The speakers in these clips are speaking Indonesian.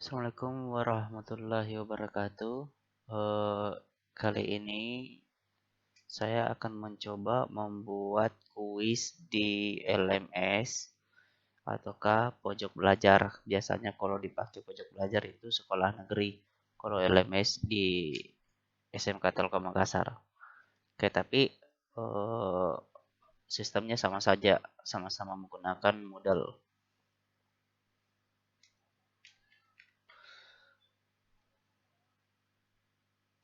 Assalamualaikum warahmatullahi wabarakatuh. Eh, Kali ini saya akan mencoba membuat kuis di LMS ataukah pojok belajar. Biasanya kalau dipakai pojok belajar itu sekolah negeri. Kalau LMS di SMK Telkom Makassar. Oke, tapi eh, sistemnya sama saja, sama-sama menggunakan modal.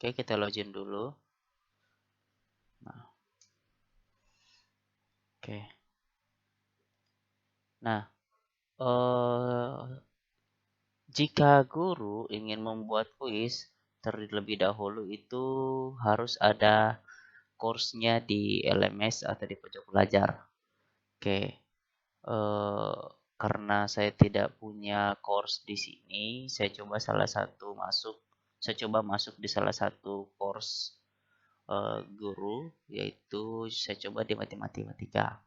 Oke, kita login dulu. Nah, oke. Nah, jika guru ingin membuat kuis, terlebih dahulu itu harus ada course-nya di LMS atau di pojok belajar. Oke, karena saya tidak punya course di sini, saya coba masuk di salah satu course guru, yaitu saya coba di matematika.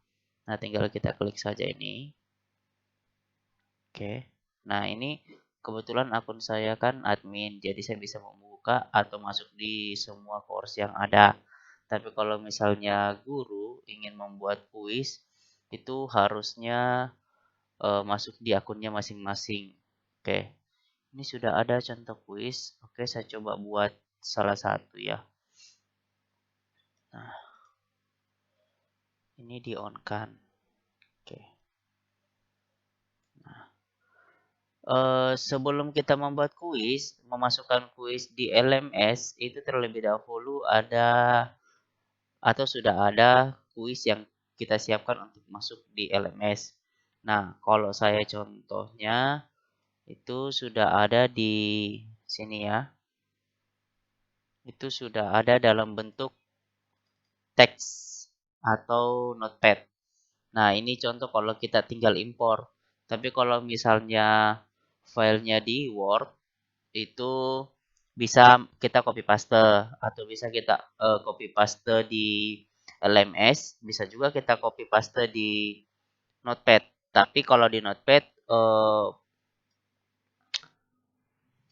Nah, tinggal kita klik saja ini. Oke. Nah, ini kebetulan akun saya kan admin, jadi saya bisa membuka atau masuk di semua course yang ada. Tapi kalau misalnya guru ingin membuat kuis, itu harusnya masuk di akunnya masing-masing. Oke. Ini sudah ada contoh kuis. Oke, saya coba buat salah satu ya. Nah, ini di on kan. Oke. Sebelum kita membuat kuis, memasukkan kuis di LMS itu terlebih dahulu ada atau sudah ada kuis yang kita siapkan untuk masuk di LMS. Nah, kalau saya contohnya itu sudah ada di sini ya. Itu sudah ada dalam bentuk teks atau notepad. Nah, ini contoh kalau kita tinggal impor. Tapi kalau misalnya filenya di Word, itu bisa kita copy paste atau bisa kita copy paste di LMS, bisa juga kita copy paste di Notepad. Tapi kalau di Notepad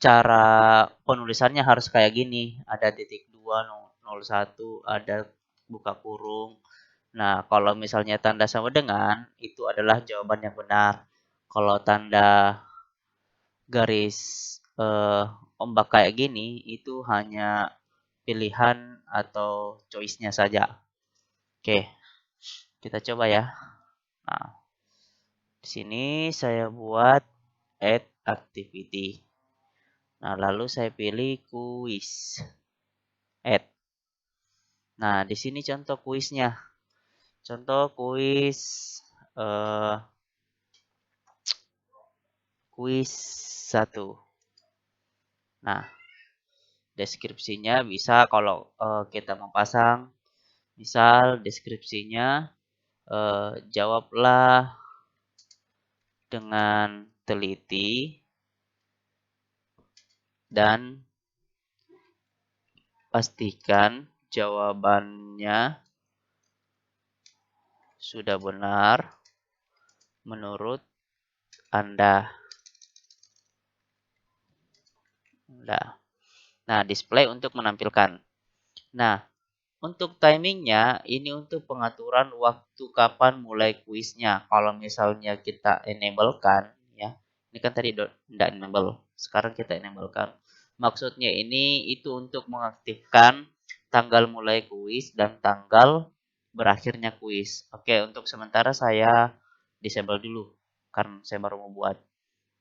cara penulisannya harus kayak gini, ada titik 2 01, ada buka kurung. Nah, kalau misalnya tanda sama dengan itu adalah jawaban yang benar. Kalau tanda garis eh, ombak kayak gini itu hanya pilihan atau choice-nya saja. Oke, kita coba ya. Nah, di sini saya buat add activity. Nah, lalu saya pilih kuis. Add. Nah, di sini contoh kuisnya. Contoh kuis eh, kuis 1. Nah, deskripsinya bisa kalau kita mau pasang, misal deskripsinya jawablah dengan teliti dan pastikan jawabannya sudah benar menurut Anda. Nah, display untuk menampilkan. Nah, untuk timingnya, ini untuk pengaturan waktu kapan mulai kuisnya. Kalau misalnya kita enablekan, ya, ini kan tadi tidak enable, sekarang kita enablekan. Maksudnya ini itu untuk mengaktifkan tanggal mulai kuis dan tanggal berakhirnya kuis. Oke, untuk sementara saya disable dulu, karena saya baru mau buat.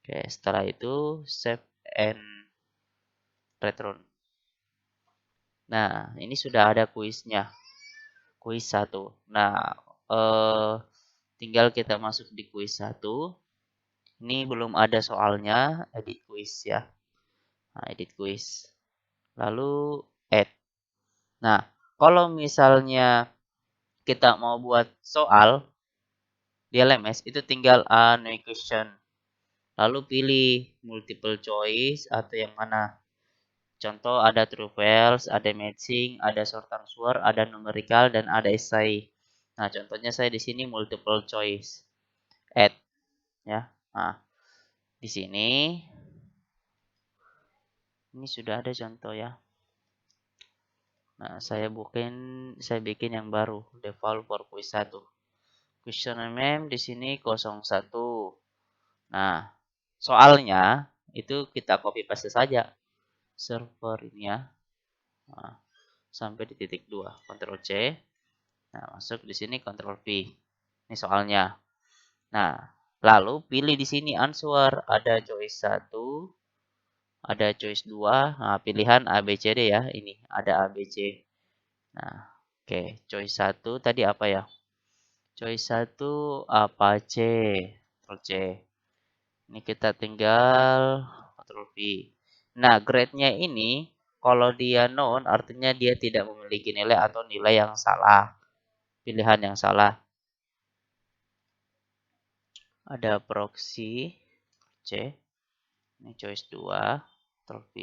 Oke, setelah itu save and return. Nah, ini sudah ada kuisnya. Kuis 1. Nah, eh, tinggal kita masuk di kuis 1. Ini belum ada soalnya, edit kuis ya. Nah, edit kuis. Lalu add. Nah, kalau misalnya kita mau buat soal di LMS, itu tinggal a new question. Lalu pilih multiple choice atau yang mana. Contoh ada true false, ada matching, ada short answer, ada numerical, dan ada essay. Nah, contohnya saya di sini multiple choice. Add ya. Nah, di sini Ini sudah ada contoh ya. Nah, saya bikin yang baru, default for quiz 1. Question name di sini 01. Nah, soalnya itu kita copy paste saja server ini ya. Nah, sampai di titik 2, Ctrl C. Nah, masuk di sini Ctrl V. Ini soalnya. Nah, lalu pilih di sini answer, ada choice 1, ada choice 2. Nah, pilihan A B C D ya. Ini ada A B C. Nah, oke, choice 1 tadi apa ya? Choice 1 apa C? Ctrl C. Ini kita tinggal Ctrl V. Nah, grade-nya ini kalau dia known artinya dia tidak memiliki nilai atau nilai yang salah. Pilihan yang salah. Ada proxy C. Ini choice 2, Ctrl V.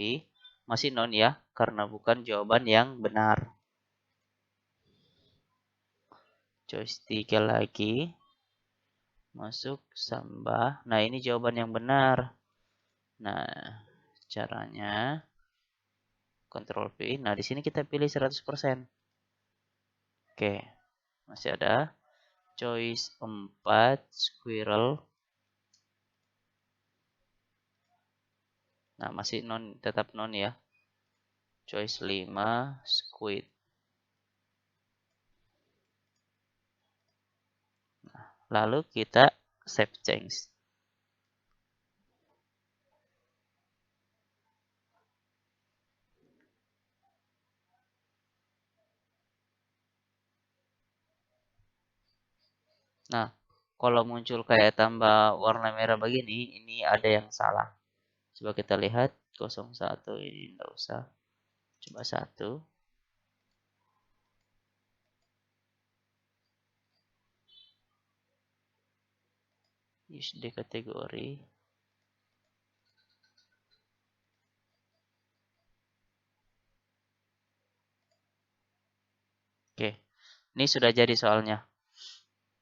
Masih known ya, karena bukan jawaban yang benar. Choice 3 lagi. Masuk sambah. Nah, ini jawaban yang benar. Nah, caranya Ctrl V. Nah, di sini kita pilih 100%. Oke, masih ada choice 4 squirrel. Nah, masih tetap non ya. Choice 5 squid. Nah, lalu kita save change. Nah, kalau muncul kayak tambah warna merah begini, ini ada yang salah. Coba kita lihat 01 ini enggak usah. Coba 1. Use the kategori. Oke, ini sudah jadi soalnya.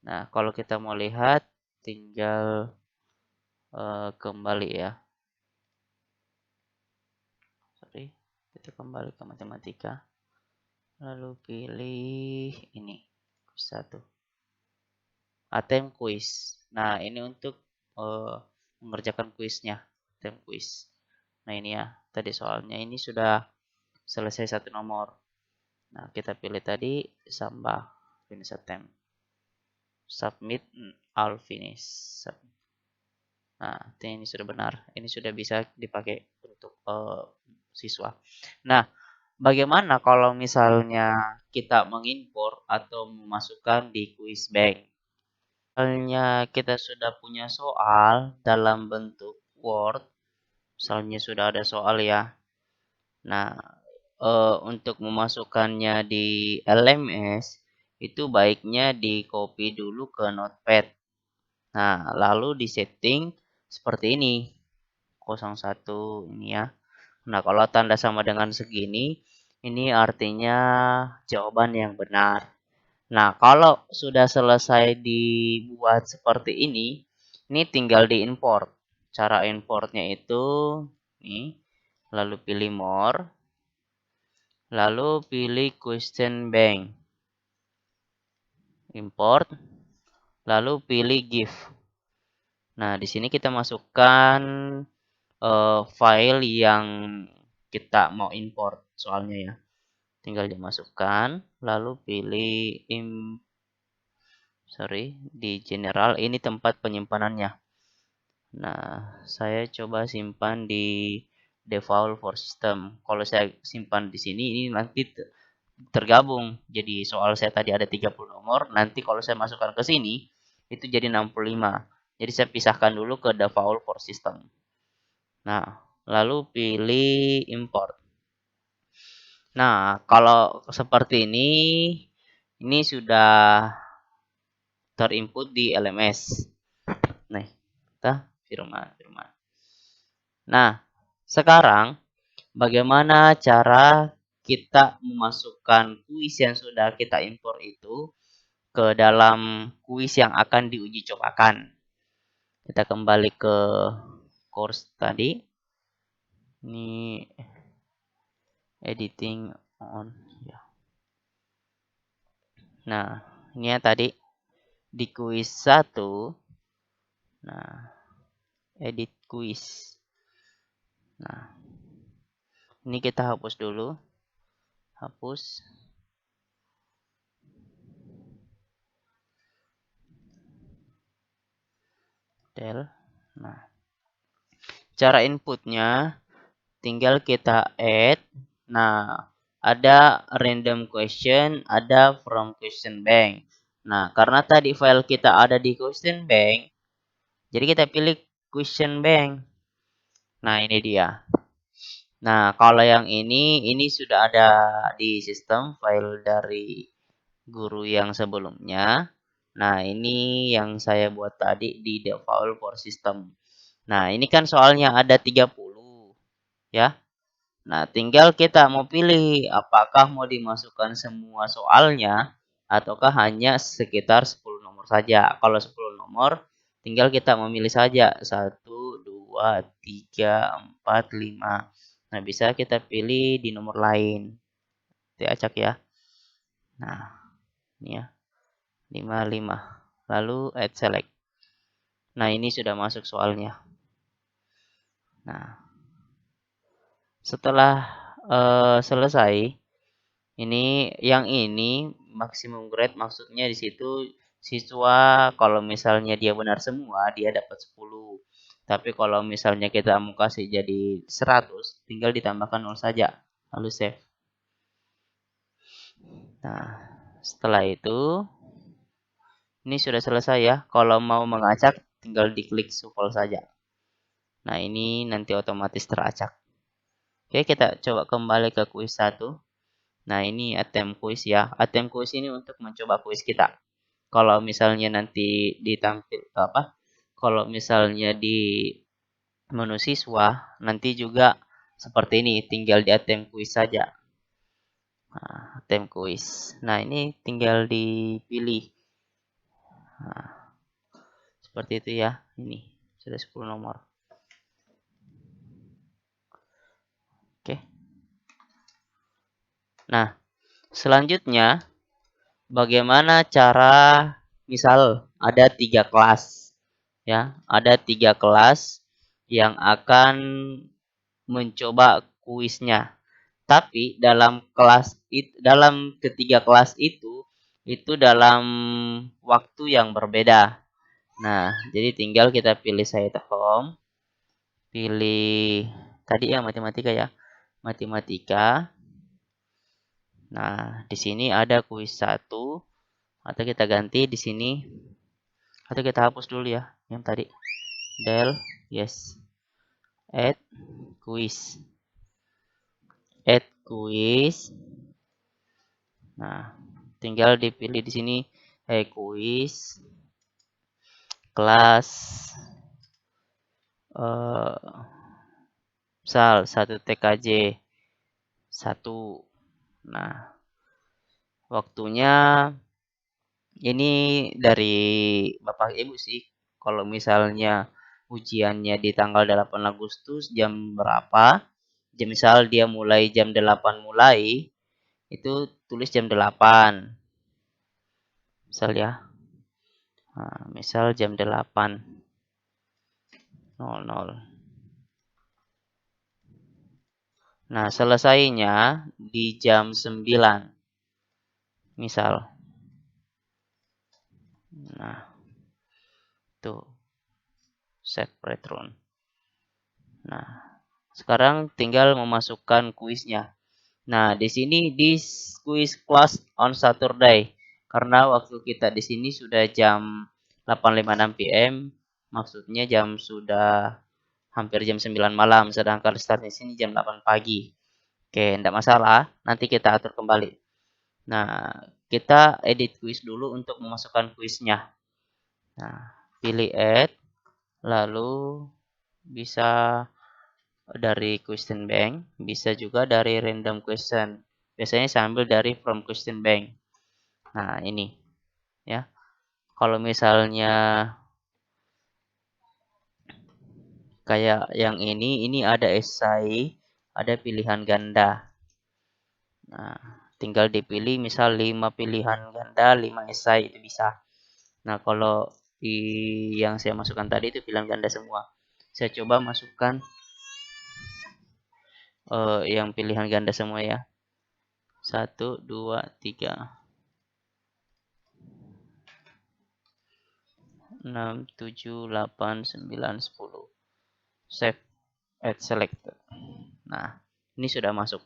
Nah, kalau kita mau lihat, tinggal kembali ya. Sorry, kita kembali ke matematika. Lalu pilih ini, quiz 1. Attempt quiz. Nah, ini untuk mengerjakan kuisnya. Attempt quiz. Nah, ini ya, tadi soalnya ini sudah selesai satu nomor. Nah, kita pilih tadi sambah finish attempt. Submit all finish. Nah, ini sudah benar. Ini sudah bisa dipakai untuk siswa. Nah, bagaimana kalau misalnya kita mengimpor atau memasukkan di quiz bank? Misalnya kita sudah punya soal dalam bentuk Word, misalnya sudah ada soal ya. Nah, untuk memasukkannya di LMS itu baiknya di copy dulu ke Notepad. Nah, lalu di setting seperti ini. 01 ini ya. Nah, kalau tanda sama dengan segini, ini artinya jawaban yang benar. Nah, kalau sudah selesai dibuat seperti ini tinggal diimport. Cara importnya itu, nih, lalu pilih more, lalu pilih question bank, import, lalu pilih give. Nah, di sini kita masukkan file yang kita mau import soalnya ya. Tinggal dimasukkan, lalu pilih di general ini tempat penyimpanannya. Nah, saya coba simpan di default for system. Kalau saya simpan di sini, ini nanti tergabung. Jadi soal saya tadi ada 30 nomor, nanti kalau saya masukkan ke sini, itu jadi 65. Jadi saya pisahkan dulu ke default for system. Nah, lalu pilih import. Nah, kalau seperti ini sudah terinput di LMS. Nih, kita firman. Nah, sekarang bagaimana cara kita memasukkan kuis yang sudah kita import itu ke dalam kuis yang akan diuji cobakan. Kita kembali ke course tadi. Ini editing on ya. Nah, ini ya tadi di kuis 1. Nah, edit kuis. Nah, ini kita hapus dulu. Hapus. Del. Nah, cara inputnya tinggal kita add. Nah, ada random question, ada from question bank. Nah, karena tadi file kita ada di question bank, jadi kita pilih question bank. Nah, ini dia. Nah, kalau yang ini sudah ada di sistem file dari guru yang sebelumnya. Nah, ini yang saya buat tadi di default for system. Nah, ini kan soalnya ada 30 ya. Nah, tinggal kita mau pilih apakah mau dimasukkan semua soalnya ataukah hanya sekitar 10 nomor saja. Kalau 10 nomor, tinggal kita memilih saja 1, 2, 3, 4, 5. Nah, bisa kita pilih di nomor lain. Diacak ya. Nah, ini ya. 5, 5. Lalu add select. Nah, ini sudah masuk soalnya. Nah, setelah selesai, yang ini maksimum grade maksudnya di situ siswa kalau misalnya dia benar semua dia dapat 10. Tapi kalau misalnya kita mau kasih jadi 100, tinggal ditambahkan 0 saja. Lalu save. Nah, setelah itu ini sudah selesai ya. Kalau mau mengacak tinggal diklik shuffle saja. Nah, ini nanti otomatis teracak. Oke, kita coba kembali ke kuis 1. Nah, ini attempt quiz ya. Attempt quiz ini untuk mencoba kuis kita. Kalau misalnya nanti ditampil Kalau misalnya di menu siswa nanti juga seperti ini, tinggal di attempt quiz saja. Nah, attempt quiz. Nah, ini tinggal dipilih. Nah, seperti itu ya. Ini sudah 10 nomor. Oke. Nah, selanjutnya bagaimana cara misal ada 3 kelas ya, ada 3 kelas yang akan mencoba kuisnya. Tapi dalam ketiga kelas itu dalam waktu yang berbeda. Nah, jadi tinggal kita pilih site home, pilih tadi ya matematika ya. Matematika. Nah, di sini ada kuis 1 atau kita ganti di sini atau kita hapus dulu ya yang tadi. Del, yes. Add quiz. Add quiz. Nah, tinggal dipilih di sini quiz kelas misal 1 TKJ 1. Nah, waktunya ini dari Bapak Ibu sih. Kalau misalnya ujiannya di tanggal 8 Agustus jam berapa? Misal dia mulai jam 8 mulai, itu tulis jam 8. Misal ya. Nah, misal jam 8.00. Nah, selesainya di jam 9. Misal. Nah, tuh set patron. Nah, sekarang tinggal memasukkan kuisnya. Nah, di sini di quiz class on Saturday. Karena waktu kita di sini sudah jam 8.56 PM, maksudnya jam sudah hampir jam 9 malam, sedangkan start di sini jam 8 pagi. Oke, enggak masalah, nanti kita atur kembali. Nah, kita edit quiz dulu untuk memasukkan kuisnya. Nah, pilih add, lalu bisa dari question bank, bisa juga dari random question. Biasanya saya ambil dari from question bank. Nah, ini ya. Kalau misalnya kayak yang ini ada esai, ada pilihan ganda. Nah, tinggal dipilih misal 5 pilihan ganda, 5 esai itu bisa. Nah, kalau di yang saya masukkan tadi itu pilihan ganda semua. Saya coba masukkan yang pilihan ganda semua ya. 1, 2, 3, 6, 7, 8, 9, 10. Save at selected. Nah, ini sudah masuk.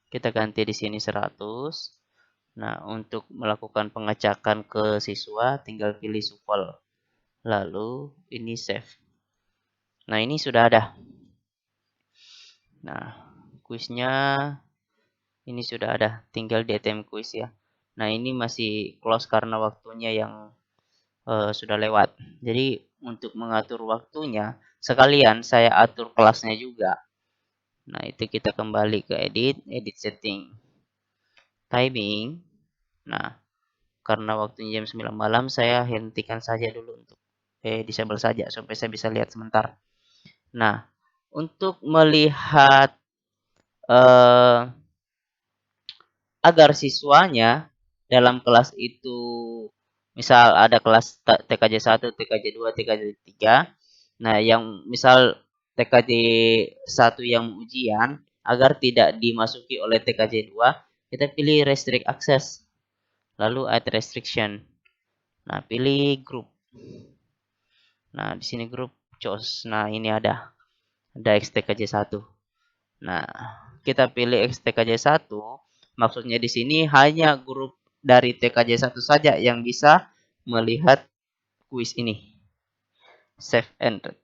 Kita ganti di sini 100. Nah, untuk melakukan pengecekan ke siswa, tinggal pilih supel. Lalu, ini save. Nah, ini sudah ada. Nah, kuisnya ini sudah ada. Tinggal di ATM kuis ya. Nah, ini masih close karena waktunya yang sudah lewat. Jadi, untuk mengatur waktunya, sekalian saya atur kelasnya juga. Nah, itu kita kembali ke edit setting, timing. Nah, karena waktunya jam 9 malam, saya hentikan saja dulu untuk disable saja supaya saya bisa lihat sebentar. Nah, untuk melihat eh, agar siswanya dalam kelas itu misal ada kelas TKJ 1, TKJ 2, TKJ 3. Nah, yang misal TKJ 1 yang ujian agar tidak dimasuki oleh TKJ 2, kita pilih restrict access. Lalu add restriction. Nah, pilih group. Nah, di sini grup COS. Nah, ini ada XTKJ 1. Nah, kita pilih XTKJ 1. Maksudnya di sini hanya grup dari TKJ 1 saja yang bisa melihat kuis ini. Save and read.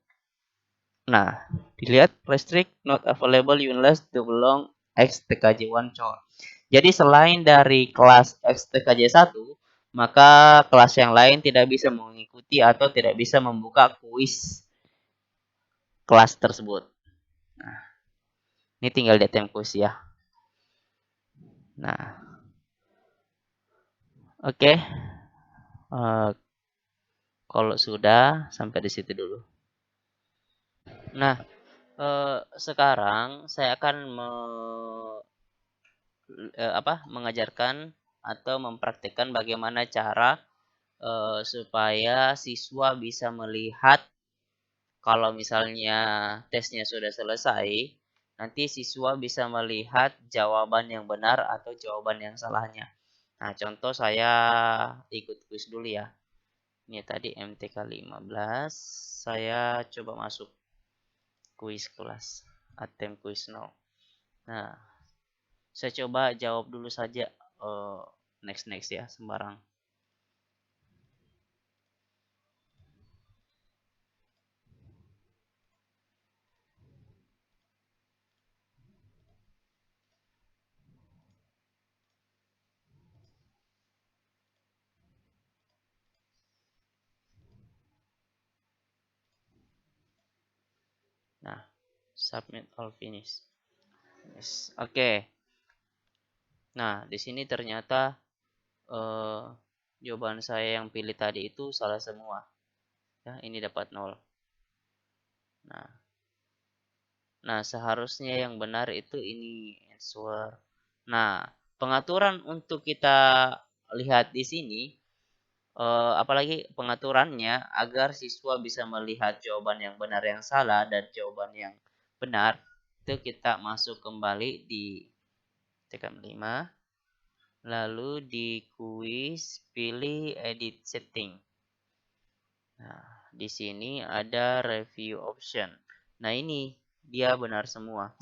Nah, dilihat restrict not available unless the belong XTKJ 1 COR. Jadi selain dari kelas XTKJ 1, maka kelas yang lain tidak bisa mengikuti atau tidak bisa membuka kuis kelas tersebut. Nah, ini tinggal di ATM kuis ya. Nah, oke. Okay. Kalau sudah sampai di situ dulu. Nah, sekarang saya akan mengajarkan atau mempraktikkan bagaimana cara supaya siswa bisa melihat kalau misalnya tesnya sudah selesai, nanti siswa bisa melihat jawaban yang benar atau jawaban yang salahnya. Nah, contoh saya ikut kuis dulu ya. Ini tadi MTK 15, saya coba masuk kuis kelas ATM kuis 0. Nah, saya coba jawab dulu saja next ya, sembarang. Nah, submit all finish. Yes. Oke. Okay. Nah, di sini ternyata jawaban saya yang pilih tadi itu salah semua. Ya, ini dapat 0. Nah, seharusnya yang benar itu ini answer. Nah, pengaturan untuk kita lihat di sini apalagi pengaturannya agar siswa bisa melihat jawaban yang benar yang salah dan jawaban yang benar itu kita masuk kembali di TKM 5 lalu di kuis pilih edit setting. Nah, di sini ada review option. Nah, ini dia benar semua.